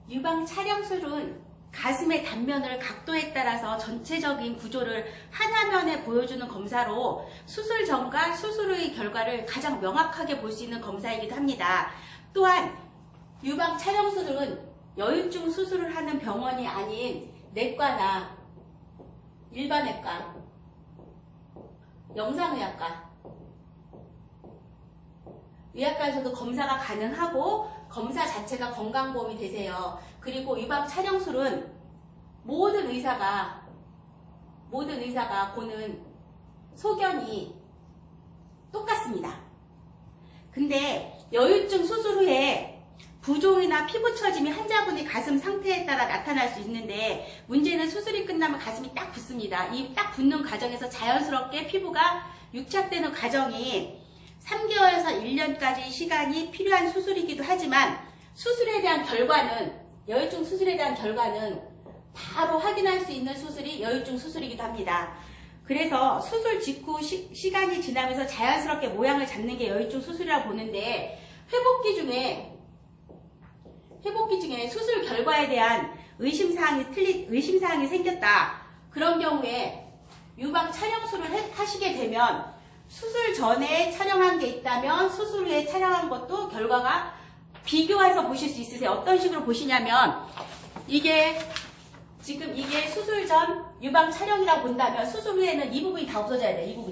유방 촬영술은 가슴의 단면을 각도에 따라서 전체적인 구조를 한 화면에 보여주는 검사로 수술 전과 수술 후의 결과를 가장 명확하게 볼 수 있는 검사이기도 합니다. 또한 유방 촬영술은 여유증 수술을 하는 병원이 아닌 내과나 일반외과, 영상의학과, 의학과에서도 검사가 가능하고 검사 자체가 건강보험이 되세요. 그리고 유방 촬영술은 모든 의사가 보는 소견이 똑같습니다. 근데 여유증 수술 후에 부종이나 피부 처짐이 환자분의 가슴 상태에 따라 나타날 수 있는데 문제는 수술이 끝나면 가슴이 딱 붓습니다. 이 딱 붓는 과정에서 자연스럽게 피부가 유착되는 과정이 3개월에서 1년까지 시간이 필요한 수술이기도 하지만 수술에 대한 결과는 여유증 수술에 대한 결과는 바로 확인할 수 있는 수술이 여유증 수술이기도 합니다. 그래서 수술 직후 시간이 지나면서 자연스럽게 모양을 잡는 게 여유증 수술이라고 보는데 회복기 중에 수술 결과에 대한 의심사항이 생겼다. 그런 경우에 유방 촬영술을 하시게 되면 수술 전에 촬영한 게 있다면 수술 후에 촬영한 것도 결과가 비교해서 보실 수 있으세요. 어떤 식으로 보시냐면 지금 이게 수술 전 유방 촬영이라고 본다면 수술 후에는 이 부분이 다 없어져야 돼요.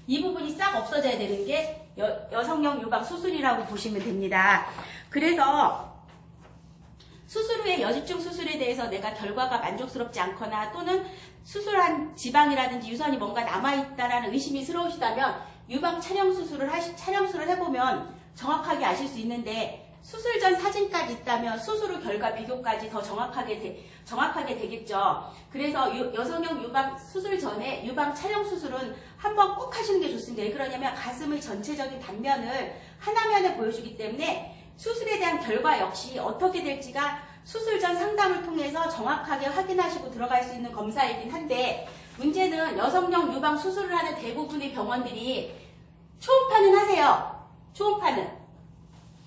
이 부분이 싹 없어져야 되는 게 여성용 유방 수술이라고 보시면 됩니다. 그래서 수술 후에 여집중 수술에 대해서 내가 결과가 만족스럽지 않거나 또는 수술한 지방이라든지 유선이 뭔가 남아있다라는 의심이 스러우시다면 유방 촬영술을 해보면 정확하게 아실 수 있는데 수술 전 사진까지 있다면 수술 후 결과 비교까지 더 정확하게 되겠죠. 그래서 여성용 유방 수술 전에 유방 촬영 수술은 한번 꼭 하시는 게 좋습니다. 왜 그러냐면 가슴의 전체적인 단면을 한 화면에 보여주기 때문에 수술에 대한 결과 역시 어떻게 될지가 수술 전 상담을 통해서 정확하게 확인하시고 들어갈 수 있는 검사이긴 한데 문제는 여성용 유방 수술을 하는 대부분의 병원들이 초음파는 하세요.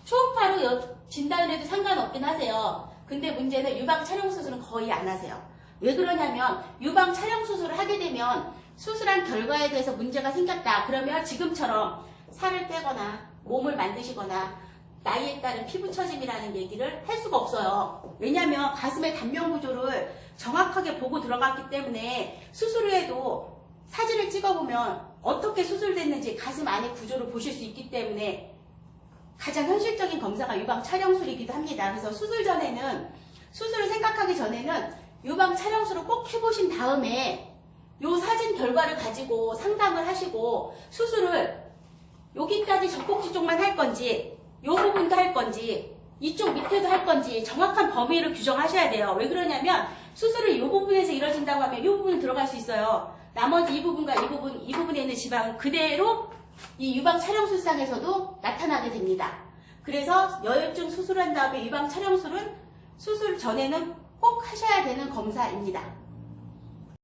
초음파로 진단을 해도 상관없긴 하세요. 근데 문제는 유방 촬영 수술은 거의 안 하세요. 왜 그러냐면 유방 촬영 수술을 하게 되면 수술한 결과에 대해서 문제가 생겼다. 그러면 지금처럼 살을 빼거나 몸을 만드시거나 나이에 따른 피부 처짐이라는 얘기를 할 수가 없어요. 왜냐하면 가슴의 단면 구조를 정확하게 보고 들어갔기 때문에 수술 후에도 사진을 찍어보면 어떻게 수술됐는지 가슴 안의 구조를 보실 수 있기 때문에 가장 현실적인 검사가 유방 촬영술이기도 합니다. 그래서 수술을 생각하기 전에는 유방 촬영술을 꼭 해보신 다음에 요 사진 결과를 가지고 상담을 하시고 수술을 여기까지 젖꼭지 쪽만 할 건지 요 부분도 할 건지 이쪽 밑에도 할 건지 정확한 범위를 규정하셔야 돼요. 왜 그러냐면 수술이 이 부분에서 이루어진다고 하면 이 부분은 들어갈 수 있어요. 나머지 이 부분과 이 부분에 있는 지방은 그대로 이 유방 촬영술상에서도 나타나게 됩니다. 그래서 여유증 수술한 다음에 유방 촬영술은 수술 전에는 꼭 하셔야 되는 검사입니다.